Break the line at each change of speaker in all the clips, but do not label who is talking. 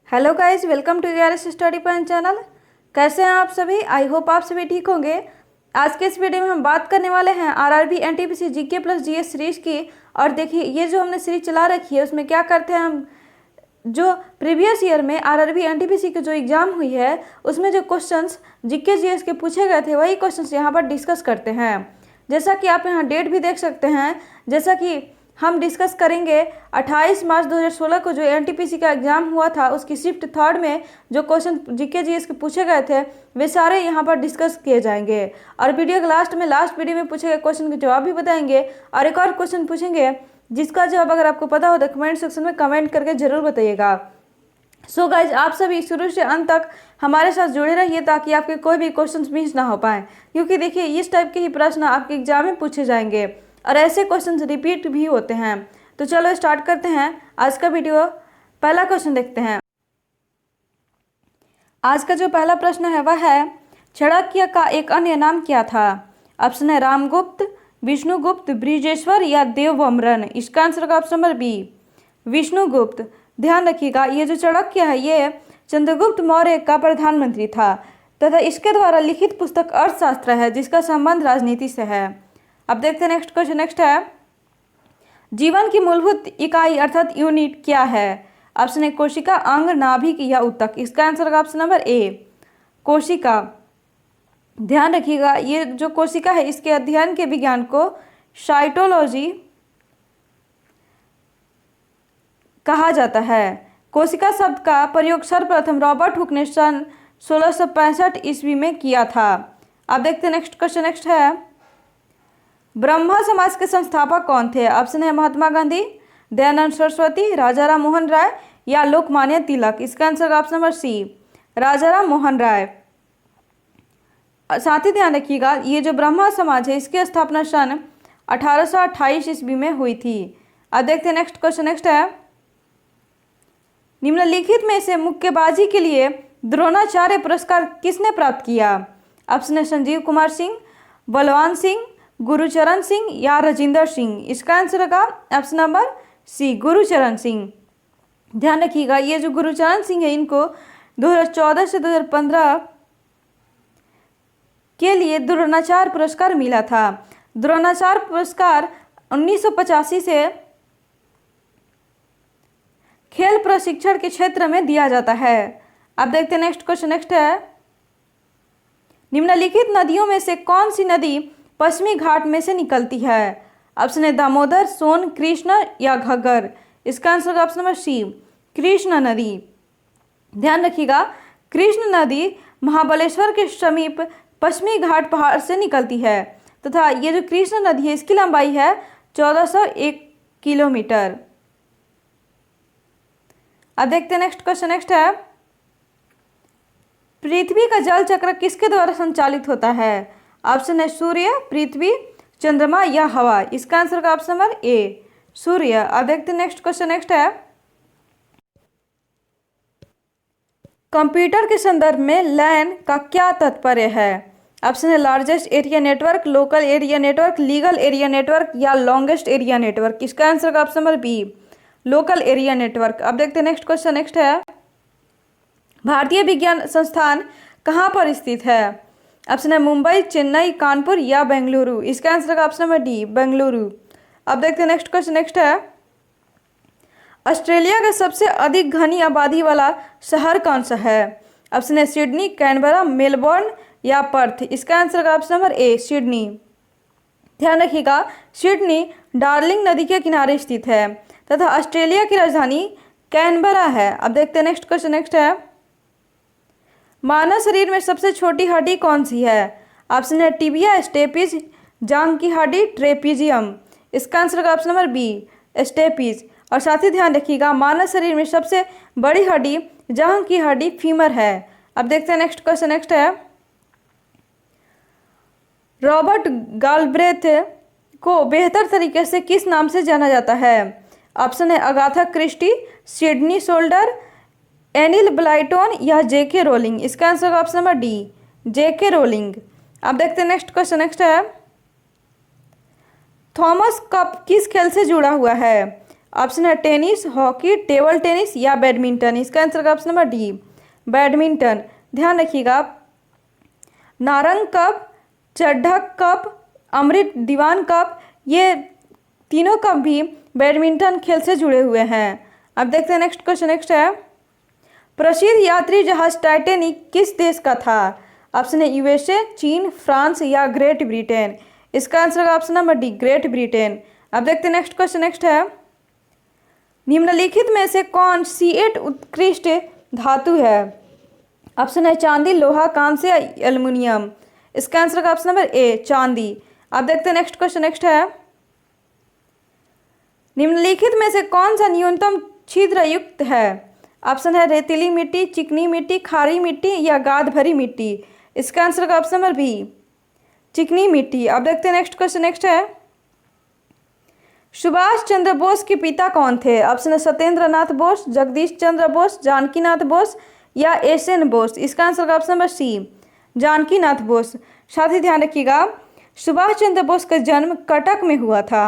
Hello guys, welcome to URS study point channel. कैसे हैं आप सभी? आई होप आप सभी ठीक होंगे। आज के इस वीडियो में हम बात करने वाले हैं RRB NTPC GK plus GS series की। और देखिए, ये जो हमने सीरीज चला रखी है उसमें क्या करते हैं हम, जो प्रीवियस ईयर में आरआरबी एनटीपीसी की जो एग्ज़ाम हुई है उसमें जो क्वेश्चंस जीके जीएस के पूछे गए थे वही क्वेश्चंस यहाँ पर डिस्कस करते हैं। जैसा कि आप यहाँ डेट भी देख सकते हैं, जैसा कि हम डिस्कस करेंगे 28 मार्च 2016 को जो एनटीपीसी का एग्ज़ाम हुआ था उसकी शिफ्ट थर्ड में जो क्वेश्चन जीके जीएस के पूछे गए थे वे सारे यहाँ पर डिस्कस किए जाएंगे। और वीडियो के लास्ट वीडियो में पूछे गए क्वेश्चन के जवाब भी बताएंगे और एक और क्वेश्चन पूछेंगे जिसका जवाब अगर आपको पता हो तो कमेंट सेक्शन में कमेंट करके जरूर बताइएगा। सो गाइज, आप सभी शुरू से अंत तक हमारे साथ जुड़े रहिए ताकि आपके कोई भी क्वेश्चन मिस ना हो पाए, क्योंकि देखिए इस टाइप के ही प्रश्न आपके एग्जाम में पूछे जाएंगे और ऐसे क्वेश्चन रिपीट भी होते हैं। तो चलो स्टार्ट करते हैं आज का वीडियो। पहला क्वेश्चन देखते हैं। आज का जो पहला प्रश्न है वह है, चाणक्य का एक अन्य नाम क्या था? ऑप्शन है रामगुप्त, विष्णुगुप्त, बृजेश्वर या देववर्मन। इसका आंसर का ऑप्शन नंबर बी, विष्णुगुप्त। ध्यान रखिएगा, ये जो चाणक्य है ये चंद्रगुप्त मौर्य का प्रधानमंत्री था तथा इसके द्वारा लिखित पुस्तक अर्थशास्त्र है जिसका संबंध राजनीति से है। अब देखते हैं नेक्स्ट क्वेश्चन। नेक्स्ट है, जीवन की मूलभूत इकाई अर्थात यूनिट क्या है? ऑप्शन है कोशिका, अंग, नाभिक या ऊतक। इसका आंसर का ऑप्शन नंबर ए, कोशिका। ध्यान रखिएगा, ये जो कोशिका है इसके अध्ययन के विज्ञान को साइटोलॉजी कहा जाता है। कोशिका शब्द का प्रयोग सर्वप्रथम रॉबर्ट हुक ने सन 1665 ईस्वी में किया था। अब देखते हैं नेक्स्ट क्वेश्चन। नेक्स्ट है, ब्रह्म समाज के संस्थापक कौन थे? ऑप्शन है महात्मा गांधी, दयानंद सरस्वती, राजा राम मोहन राय या लोकमान्य तिलक। इसका आंसर का ऑप्शन नंबर सी, राजा राम मोहन राय। साथ ही ध्यान रखिएगा, ये जो ब्रह्म समाज है इसकी स्थापना सन 1828 ईस्वी में हुई थी। अब देखते हैं नेक्स्ट क्वेश्चन। नेक्स्ट है, निम्नलिखित में से मुक्केबाजी के लिए द्रोणाचार्य पुरस्कार किसने प्राप्त किया? ऑप्शन है संजीव कुमार सिंह, बलवान सिंह, गुरुचरण सिंह या राजिंदर सिंह। इसका आंसर का option number C, Gurucharan Singh. ध्यान रखिएगा, ये जो गुरुचरण सिंह है इनको 2014 से 2015 के लिए द्रोणाचार्य पुरस्कार मिला था। द्रोणाचार्य पुरस्कार 1985 से खेल प्रशिक्षण के क्षेत्र में दिया जाता है। अब देखते हैं नेक्स्ट क्वेश्चन। नेक्स्ट है, निम्नलिखित नदियों में से कौन सी नदी पश्चिमी घाट में से निकलती है? ऑप्शन है दामोदर, सोन, कृष्ण या घग्गर। इसका आंसर का ऑप्शन नंबर सी, कृष्ण नदी। ध्यान रखिएगा, कृष्ण नदी महाबलेश्वर के समीप पश्चिमी घाट पहाड़ से निकलती है तथा ये जो कृष्ण नदी है इसकी लंबाई है 1401 किलोमीटर। अब देखते हैं नेक्स्ट क्वेश्चन। नेक्स्ट है, पृथ्वी का जल चक्र किसके द्वारा संचालित होता है? ऑप्शन है सूर्य, पृथ्वी, चंद्रमा या हवा। इसका आंसर का ऑप्शन नंबर ए, सूर्य। अब देखते हैं नेक्स्ट क्वेश्चन। नेक्स्ट है, कंप्यूटर के संदर्भ में लैन का क्या तात्पर्य है? ऑप्शन है largest area network, local area network, legal area network या लॉन्गेस्ट एरिया नेटवर्क। इसका आंसर का option number B, local area network. अब देखते हैं नेक्स्ट क्वेश्चन। नेक्स्ट है, भारतीय विज्ञान संस्थान कहाँ पर स्थित है? ऑप्शन है मुंबई, चेन्नई, कानपुर या बेंगलुरु। इसका आंसर का ऑप्शन नंबर डी, बेंगलुरु। अब देखते हैं नेक्स्ट क्वेश्चन। नेक्स्ट है, ऑस्ट्रेलिया का सबसे अधिक घनी आबादी वाला शहर कौन सा है? ऑप्शन है सिडनी, कैनबरा, मेलबोर्न या पर्थ। इसका आंसर का ऑप्शन नंबर ए, सिडनी। ध्यान रखिएगा, सिडनी डार्लिंग नदी के किनारे स्थित है तथा ऑस्ट्रेलिया की राजधानी कैनबरा है। अब देखते हैं नेक्स्ट क्वेश्चन। नेक्स्ट है, मानव शरीर में सबसे छोटी हड्डी कौन सी है? ऑप्शन है टिबिया, स्टेपिज, जांघ की हड्डी, ट्रेपीजियम। इसका आंसर का ऑप्शन नंबर बी, स्टेपिज। और साथ ही ध्यान रखिएगा, मानव शरीर में सबसे बड़ी हड्डी जांघ की हड्डी फीमर है। अब देखते हैं नेक्स्ट क्वेश्चन। नेक्स्ट है, रॉबर्ट गालब्रेथ को बेहतर तरीके से किस नाम से जाना जाता है? ऑप्शन है Agatha Christie, Sydney solder, एनिल Blyton या जेके रोलिंग। इसका आंसर का ऑप्शन नंबर डी, जेके रोलिंग। अब देखते हैं नेक्स्ट क्वेश्चन। नेक्स्ट है, थॉमस कप किस खेल से जुड़ा हुआ है? ऑप्शन है टेनिस, हॉकी, टेबल टेनिस या बैडमिंटन। इसका आंसर होगा ऑप्शन नंबर डी, बैडमिंटन। ध्यान रखिएगा, नारंग कप, चड्ढक कप, अमृत दीवान कप, ये तीनों कप भी बैडमिंटन खेल से जुड़े हुए हैं। अब देखते हैं नेक्स्ट क्वेश्चन। नेक्स्ट है, प्रसिद्ध यात्री जहाज टाइटैनिक किस देश का था? ऑप्शन है यूएसए, चीन, फ्रांस या ग्रेट ब्रिटेन। इसका आंसर होगा option number D, great Britain. अब देखते हैं नेक्स्ट क्वेश्चन। नेक्स्ट है, निम्नलिखित में से कौन C8 उत्कृष्ट धातु है? ऑप्शन है चांदी, लोहा, कांस्य या एल्युमिनियम। इसका आंसर होगा ऑप्शन नंबर ए, चांदी। अब देखते हैं नेक्स्ट क्वेश्चन। नेक्स्ट है, निम्नलिखित में से कौन सा न्यूनतम छिद्र युक्त है? ऑप्शन है रेतीली मिट्टी, चिकनी मिट्टी, खारी मिट्टी या गाद भरी मिट्टी। इसका आंसर होगा ऑप्शन नंबर बी, चिकनी मिट्टी। अब देखते हैं नेक्स्ट क्वेश्चन। नेक्स्ट है, सुभाष चंद्र बोस के पिता कौन थे? ऑप्शन है सत्येंद्र नाथ बोस, जगदीश चंद्र बोस, जानकी नाथ बोस या एसएन बोस। इसका आंसर होगा ऑप्शन नंबर सी, जानकी नाथ बोस। साथ ही ध्यान रखिएगा, सुभाष चंद्र बोस का जन्म कटक में हुआ था।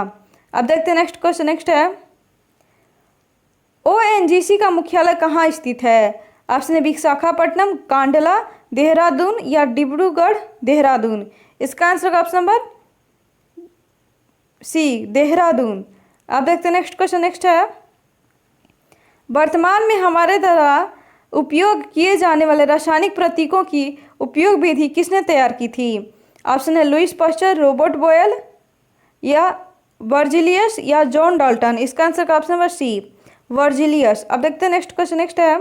अब देखते हैं नेक्स्ट क्वेश्चन। नेक्स्ट है, ओएनजीसी का मुख्यालय कहाँ स्थित है? ऑप्शन है विशाखापट्टनम, कांडला, देहरादून या डिब्रूगढ़, देहरादून। इसका आंसर होगा ऑप्शन नंबर सी, देहरादून। अब देखते हैं नेक्स्ट क्वेश्चन। नेक्स्ट है, वर्तमान में हमारे द्वारा उपयोग किए जाने वाले रासायनिक प्रतीकों की उपयोग विधि किसने तैयार की थी? ऑप्शन है लुईस पास्चर, रॉबर्ट बॉयल या वर्जिलियस या जॉन डाल्टन। इसका आंसर का ऑप्शन नंबर सी, वर्जिलियस। अब देखते हैं नेक्स्ट क्वेश्चन। नेक्स्ट है,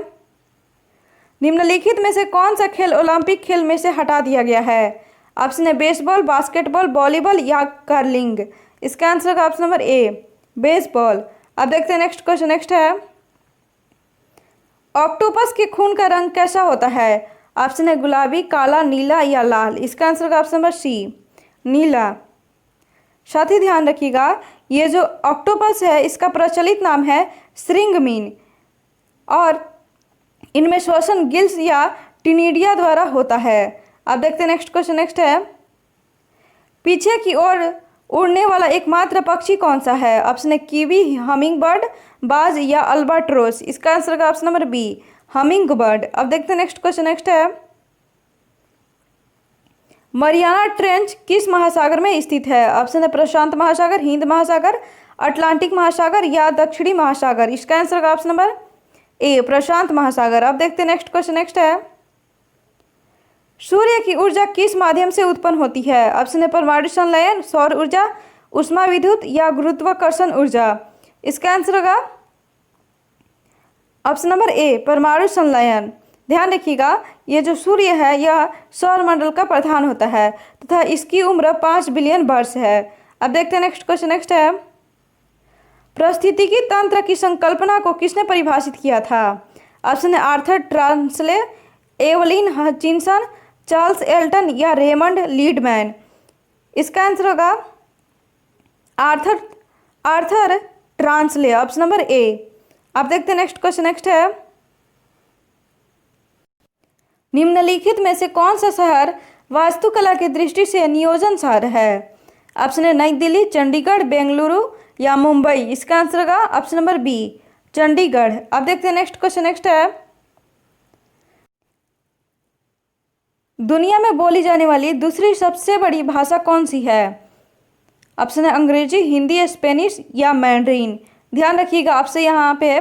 निम्नलिखित में से कौन सा खेल ओलंपिक खेल में से हटा दिया गया है? ऑप्शन है बेसबॉल, बास्केटबॉल, वॉलीबॉल या कर्लिंग। इसका आंसर का ऑप्शन नंबर ए, बेसबॉल। अब देखते हैं नेक्स्ट क्वेश्चन। नेक्स्ट है, ऑक्टोपस के खून का रंग कैसा होता है? ऑप्शन है गुलाबी, काला, नीला या लाल। इसका आंसर का ऑप्शन नंबर सी, नीला। साथ ही ध्यान रखिएगा, ये जो ऑक्टोपस है इसका प्रचलित नाम है श्रिंगमीन और इनमें श्वसन गिल्स या टिनिडिया द्वारा होता है। अब देखते हैं नेक्स्ट क्वेश्चन। नेक्स्ट है, पीछे की ओर उड़ने वाला एकमात्र पक्षी कौन सा है? ऑप्शन है कीवी, हमिंग बर्ड, बाज या अल्बाट्रोस। इसका आंसर का option number B, hummingbird. अब देखते हैं नेक्स्ट क्वेश्चन। नेक्स्ट है, मरियाना ट्रेंच किस महासागर में स्थित है? ऑप्शन है प्रशांत महासागर, हिंद महासागर, अटलांटिक महासागर या दक्षिणी महासागर। इसका आंसर का ऑप्शन नंबर ए, प्रशांत महासागर। अब देखते हैं नेक्स्ट क्वेश्चन। नेक्स्ट है, सूर्य की ऊर्जा किस माध्यम से उत्पन्न होती है? ऑप्शन है परमाणु संलयन, सौर ऊर्जा, उष्मा विद्युत या गुरुत्वाकर्षण ऊर्जा। इसका आंसर होगा ऑप्शन नंबर ए, परमाणु संलयन। ध्यान रखिएगा, ये जो सूर्य है यह सौर मंडल का प्रधान होता है तथा इसकी उम्र 5 बिलियन वर्ष है। अब देखते हैं नेक्स्ट क्वेश्चन। नेक्स्ट है, पारिस्थितिकी तंत्र की संकल्पना को किसने परिभाषित किया था? ऑप्शन है Arthur Tansley, Evelyn Hutchinson, Charles Elton या रेमंड लीडमैन। इसका आंसर होगा Arthur Tansley, option number A. अब देखते हैं नेक्स्ट क्वेश्चन। नेक्स्ट है, निम्नलिखित में से कौन सा शहर वास्तुकला की दृष्टि से नियोजन शहर है? ऑप्शन है नई दिल्ली, चंडीगढ़, बेंगलुरु या मुंबई। इसका आंसर होगा ऑप्शन नंबर बी, चंडीगढ़। अब देखते हैं नेक्स्ट क्वेश्चन। नेक्स्ट है, दुनिया में बोली जाने वाली दूसरी सबसे बड़ी भाषा कौन सी है? ऑप्शन है अंग्रेजी, हिंदी, स्पेनिश या मैंड्रीन। ध्यान रखिएगा, आपसे यहाँ पे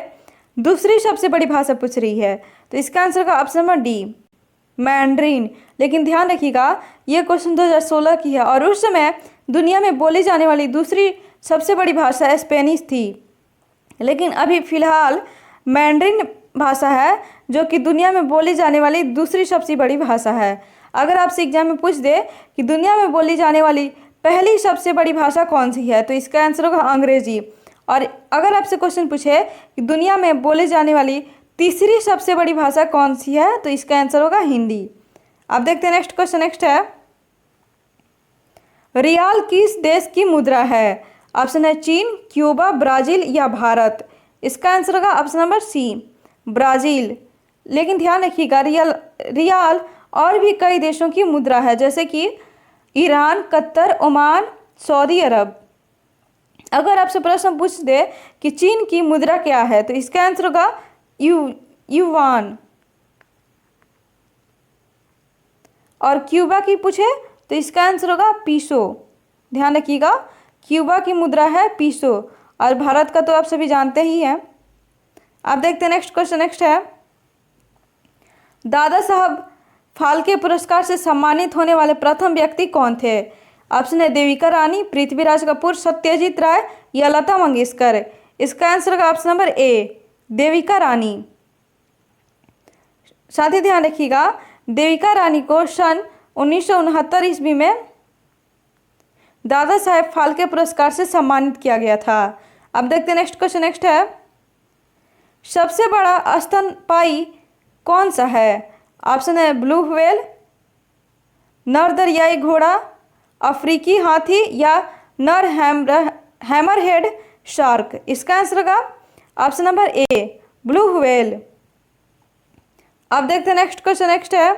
दूसरी सबसे बड़ी भाषा पूछ रही है तो इसका आंसर का ऑप्शन नंबर डी, मैंड्रीन। लेकिन ध्यान रखिएगा, ये क्वेश्चन 2016 की है और उस समय दुनिया में बोली जाने वाली दूसरी सबसे बड़ी भाषा स्पेनिश थी, लेकिन अभी फ़िलहाल मैंड्रीन भाषा है जो कि दुनिया में बोली जाने वाली दूसरी सबसे बड़ी भाषा है। अगर आपसे एग्जाम में पूछ दे कि दुनिया में बोली जाने वाली पहली सबसे बड़ी भाषा कौन सी है तो इसका आंसर होगा अंग्रेजी। और अगर आपसे क्वेश्चन पूछे कि दुनिया में बोली जाने वाली तीसरी सबसे बड़ी भाषा कौन सी है तो इसका आंसर होगा हिंदी। अब देखते हैं नेक्स्ट क्वेश्चन। नेक्स्ट है, रियाल किस देश की मुद्रा है? ऑप्शन है चीन, क्यूबा, ब्राज़ील या भारत। इसका आंसर होगा ऑप्शन नंबर सी, ब्राज़ील। लेकिन ध्यान रखिएगा, रियाल और भी कई देशों की मुद्रा है जैसे कि ईरान, कतर, ओमान, सऊदी अरब। अगर आपसे प्रश्न पूछ दे कि चीन की मुद्रा क्या है, तो इसका आंसर होगा युवान। और क्यूबा की पूछे तो इसका आंसर होगा पीसो। ध्यान रखिएगा, क्यूबा की मुद्रा है पीसो। और भारत का तो आप सभी जानते ही हैं। आप देखते हैं नेक्स्ट क्वेश्चन। नेक्स्ट है, दादा साहब फाल्के पुरस्कार से सम्मानित होने वाले प्रथम व्यक्ति कौन थे? ऑप्शन है देविका रानी, पृथ्वीराज कपूर, सत्यजीत राय या लता मंगेशकर। इसका आंसर होगा ऑप्शन नंबर ए, देविका रानी। साथ ही ध्यान रखिएगा, देविका रानी को सन 1969 ईस्वी में दादा साहेब फाल्के पुरस्कार से सम्मानित किया गया था। अब देखते हैं नेक्स्ट क्वेश्चन। नेक्स्ट है, सबसे बड़ा स्तनपायी कौन सा है? ऑप्शन है ब्लू व्हेल, नर दरियाई घोड़ा, अफ्रीकी हाथी या नर हैमरहेड शार्क। इसका आंसर होगा ऑप्शन नंबर ए, ब्लू व्हेल। अब देखते हैं नेक्स्ट क्वेश्चन। नेक्स्ट है,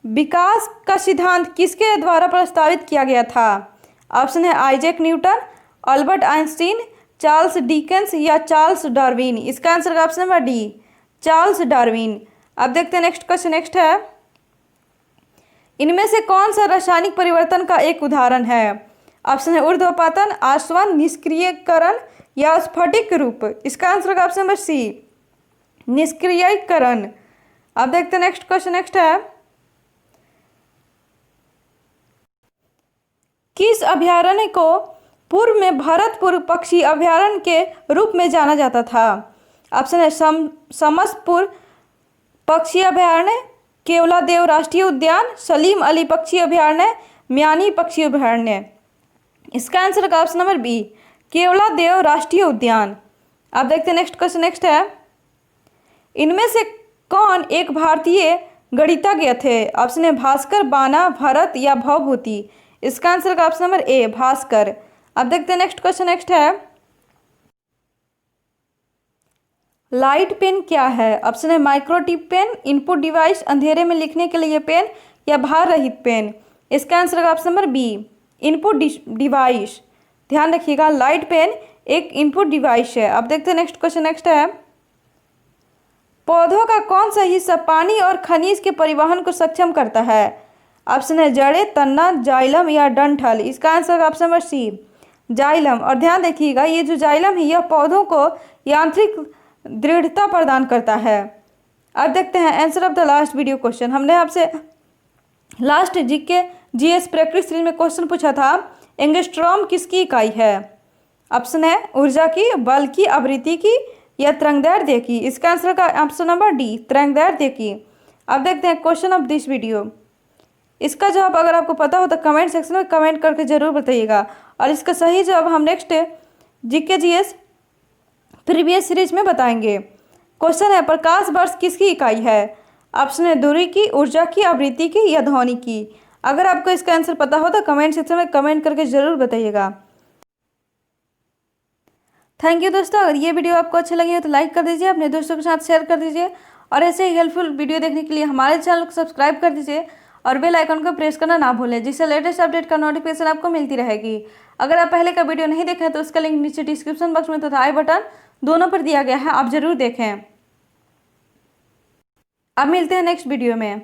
विकास का सिद्धांत किसके द्वारा प्रस्तावित किया गया था? ऑप्शन है Isaac Newton, Albert Einstein, Charles Dickens या चार्ल्स डार्विन। इसका आंसर है option number D, Charles Darwin. अब देखते हैं नेक्स्ट क्वेश्चन। नेक्स्ट है, इनमें से कौन सा रासायनिक परिवर्तन का एक उदाहरण है? ऑप्शन है ऊर्ध्वपातन, आसवन, निष्क्रियकरण या स्फटिक रूप। इसका आंसर है ऑप्शन नंबर सी, निष्क्रियकरण। अब देखते हैं नेक्स्ट क्वेश्चन। नेक्स्ट है, किस अभयारण्य को पूर्व में भरतपुर पक्षी अभयारण्य के रूप में जाना जाता था? ऑप्शन है समसपुर पक्षी अभयारण्य, केवलादेव राष्ट्रीय उद्यान, सलीम अली पक्षी अभयारण्य, म्यानी पक्षी अभयारण्य। इसका आंसर है ऑप्शन नंबर बी, केवलादेव राष्ट्रीय उद्यान। अब देखते हैं नेक्स्ट क्वेश्चन। नेक्स्ट है, इनमें से कौन एक भारतीय गणितज्ञ थे? ऑप्शन है भास्कर, बाना, भरत या भवभूति। इसका आंसर का ऑप्शन नंबर ए, भास्कर। अब देखते हैं नेक्स्ट क्वेश्चन। नेक्स्ट है, लाइट पेन क्या है? ऑप्शन है माइक्रोटिप पेन, इनपुट डिवाइस, अंधेरे में लिखने के लिए पेन या भार रहित पेन। इसका आंसर का option number B, input device. ध्यान रखिएगा, लाइट पेन एक इनपुट डिवाइस है। अब देखते हैं नेक्स्ट क्वेश्चन। नेक्स्ट है, पौधों का कौन सा हिस्सा पानी और खनिज के परिवहन को सक्षम करता है? ऑप्शन है जड़ें, तना, जाइलम या डंठल। इसका answer option number C, xylem. और ध्यान देखिएगा, ये जो जाइलम है यह पौधों को यांत्रिक दृढ़ता प्रदान करता है। अब देखते हैं answer of the last video question. हमने आपसे last GK GS practice series में क्वेश्चन पूछा था, एंगस्ट्रॉम किसकी इकाई है? ऑप्शन है ऊर्जा की, बल की, आवृत्ति की या तरंगदैर्ध्य की। इसका आंसर का ऑप्शन नंबर डी, तरंगदैर्ध्य की। अब देखते हैं क्वेश्चन ऑफ दिस वीडियो। इसका जवाब अगर आपको पता हो तो कमेंट सेक्शन में कमेंट करके जरूर बताइएगा, और इसका सही जवाब हम next GK GS previous series में बताएंगे। क्वेश्चन है, प्रकाश वर्ष किसकी इकाई है? ऑप्शन है दूरी की, ऊर्जा की, आवृत्ति की या ध्वनि की। अगर आपको इसका आंसर पता हो तो कमेंट सेक्शन में कमेंट करके जरूर बताइएगा। थैंक यू दोस्तों। अगर ये वीडियो आपको अच्छी लगी हो तो लाइक कर दीजिए, अपने दोस्तों के साथ शेयर कर दीजिए, और ऐसे ही हेल्पफुल वीडियो देखने के लिए हमारे चैनल को सब्सक्राइब कर दीजिए और बेल आइकन को प्रेस करना ना भूलें, जिससे लेटेस्ट अपडेट का नोटिफिकेशन आपको मिलती रहेगी। अगर आप पहले का वीडियो नहीं देखे तो उसका लिंक नीचे डिस्क्रिप्शन बॉक्स में तथा आई बटन दोनों पर दिया गया है, आप जरूर देखें। अब मिलते हैं नेक्स्ट वीडियो में।